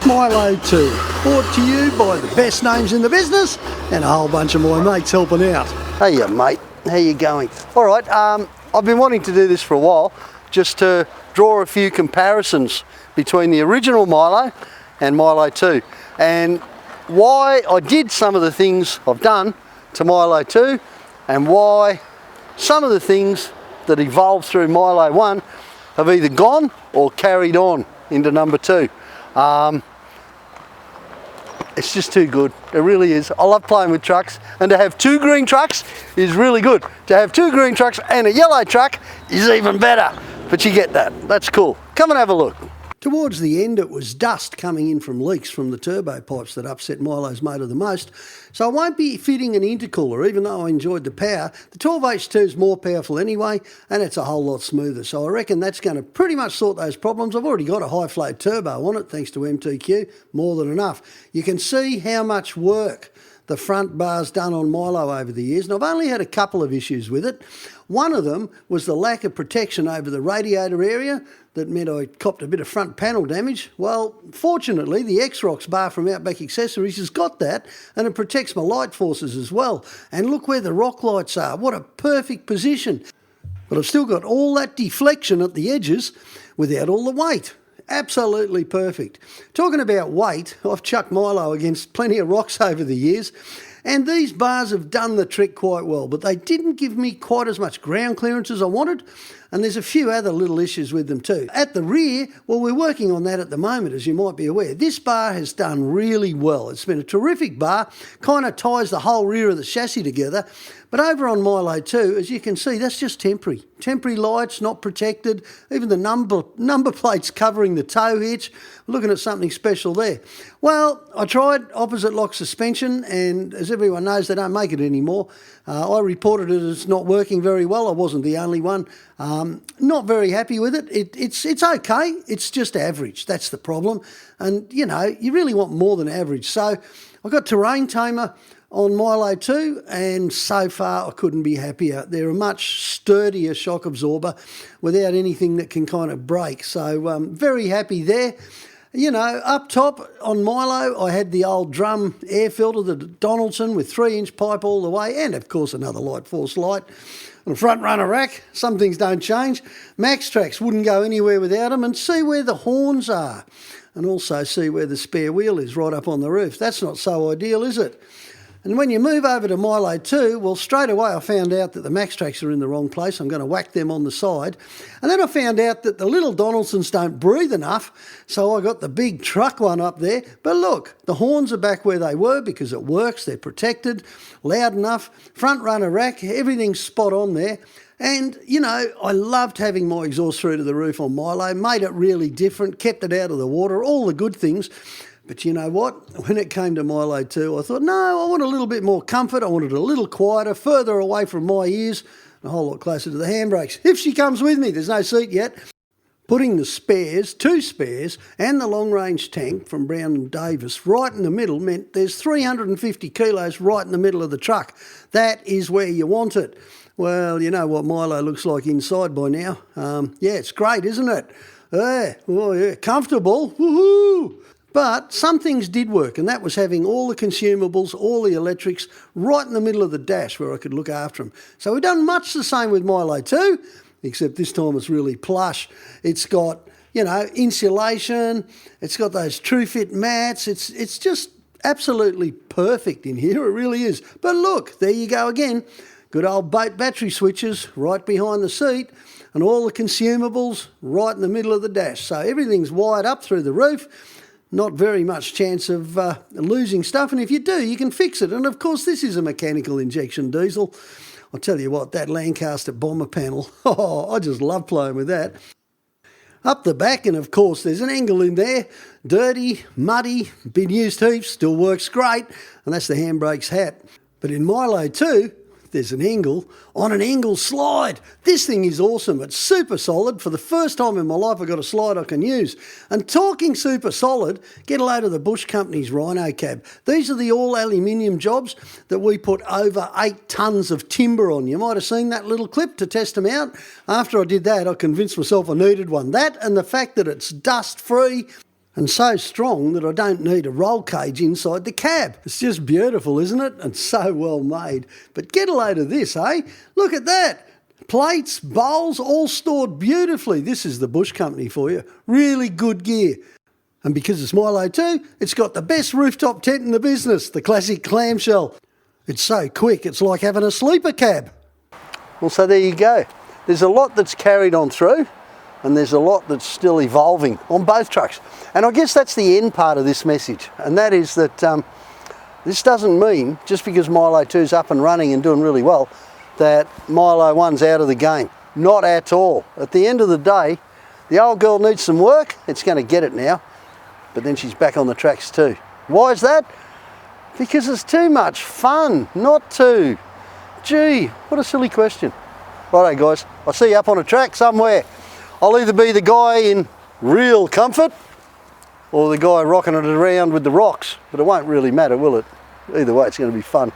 Milo 2, brought to you by the best names in the business and a whole bunch of my mates helping out. Hey mate, how you going? All right, I've been wanting to do this for a while, just to draw a few comparisons between the original Milo and Milo 2, and why I did some of the things I've done to Milo 2 and why some of the things that evolved through Milo 1 have either gone or carried on into number 2. It's just too good, it really is. I love playing with trucks, and to have 2 green trucks is really good. To have 2 green trucks and a yellow truck is even better, but you get that, that's cool. Come and have a look. Towards the end, it was dust coming in from leaks from the turbo pipes that upset Milo's motor the most. So I won't be fitting an intercooler, even though I enjoyed the power. The 12H2 is more powerful anyway, and it's a whole lot smoother. So I reckon that's going to pretty much sort those problems. I've already got a high flow turbo on it, thanks to MTQ, more than enough. You can see how much work the front bar's done on Milo over the years, and I've only had a couple of issues with it. One of them was the lack of protection over the radiator area. That meant I copped a bit of front panel damage. Well, fortunately, the X-Rocks bar from Outback Accessories has got that, and it protects my light forces as well. And look where the rock lights are. What a perfect position. But I've still got all that deflection at the edges without all the weight. Absolutely perfect. Talking about weight, I've chucked Milo against plenty of rocks over the years, and these bars have done the trick quite well, but they didn't give me quite as much ground clearance as I wanted, and there's a few other little issues with them too. At the rear, well, we're working on that at the moment, as you might be aware. This bar has done really well. It's been a terrific bar, kind of ties the whole rear of the chassis together. But over on Milo 2, as you can see, that's just temporary. Temporary lights, not protected, even the number plates covering the tow hitch. Looking at something special there. Well, I tried opposite lock suspension, and as everyone knows, they don't make it anymore. I reported it as not working very well. I wasn't the only one. Not very happy with it. It's okay. It's just average. That's the problem. And, you know, you really want more than average. So I got terrain tamer on Milo 2, and so far I couldn't be happier. They're a much sturdier shock absorber without anything that can kind of break. So very happy there. You know, up top on Milo, I had the old drum air filter, the Donaldson with 3-inch pipe all the way, and of course another light force light. On a front runner rack, some things don't change. Max tracks wouldn't go anywhere without them, and see where the horns are. And also see where the spare wheel is right up on the roof. That's not so ideal, is it? And when you move over to Milo 2, well, straight away I found out that the max tracks are in the wrong place. I'm going to whack them on the side. And then I found out that the little Donaldsons don't breathe enough, so I got the big truck one up there. But look, the horns are back where they were because it works. They're protected, loud enough, front runner rack, everything's spot on there. And, you know, I loved having my exhaust through to the roof on Milo, made it really different, kept it out of the water, all the good things. But you know what? When it came to Milo 2, I thought, no, I want a little bit more comfort. I want it a little quieter, further away from my ears, a whole lot closer to the handbrakes. If she comes with me, there's no seat yet. Putting the spares, 2 spares, and the long-range tank from Brown & Davis right in the middle meant there's 350 kilos right in the middle of the truck. That is where you want it. Well, you know what Milo looks like inside by now. Yeah, it's great, isn't it? Yeah, comfortable. Woohoo! But some things did work, and that was having all the consumables, all the electrics, right in the middle of the dash where I could look after them. So we've done much the same with Milo 2, except this time it's really plush. It's got, you know, insulation, it's got those TrueFit mats, it's just absolutely perfect in here, it really is. But look, there you go again. Good old boat battery switches right behind the seat, and all the consumables right in the middle of the dash. So everything's wired up through the roof. Not very much chance of losing stuff, and if you do, you can fix it. And of course, this is a mechanical injection diesel. I'll tell you what, that Lancaster bomber panel, oh, I just love playing with that. Up the back, and of course, there's an angle in there. Dirty, muddy, been used heaps, still works great, and that's the handbrake's hat. But in Milo 2, there's an angle on an angle slide. This thing is awesome. It's super solid. For the first time in my life, I've got a slide I can use. And talking super solid, get a load of the Bush Company's Rhino cab. These are the all aluminium jobs that we put over 8 tonnes of timber on. You might have seen that little clip to test them out. After I did that, I convinced myself I needed one. That and the fact that it's dust free. and so strong that I don't need a roll cage inside the cab. It's just beautiful, isn't it? And so well made. But get a load of this, eh? Look at that. Plates, bowls, all stored beautifully. This is the Bush Company for you. Really good gear. And because it's Milo too, it's got the best rooftop tent in the business, the classic clamshell. It's so quick, it's like having a sleeper cab. Well, so there you go. There's a lot that's carried on through, and there's a lot that's still evolving on both trucks. And I guess that's the end part of this message, and that is that this doesn't mean, just because Milo 2's up and running and doing really well, that Milo 1's out of the game. Not at all. At the end of the day, the old girl needs some work, it's going to get it now, but then she's back on the tracks too. Why is that? Because it's too much fun not to. Gee, what a silly question. Righto guys, I'll see you up on a track somewhere. I'll either be the guy in real comfort or the guy rocking it around with the rocks, but it won't really matter, will it? Either way, it's going to be fun.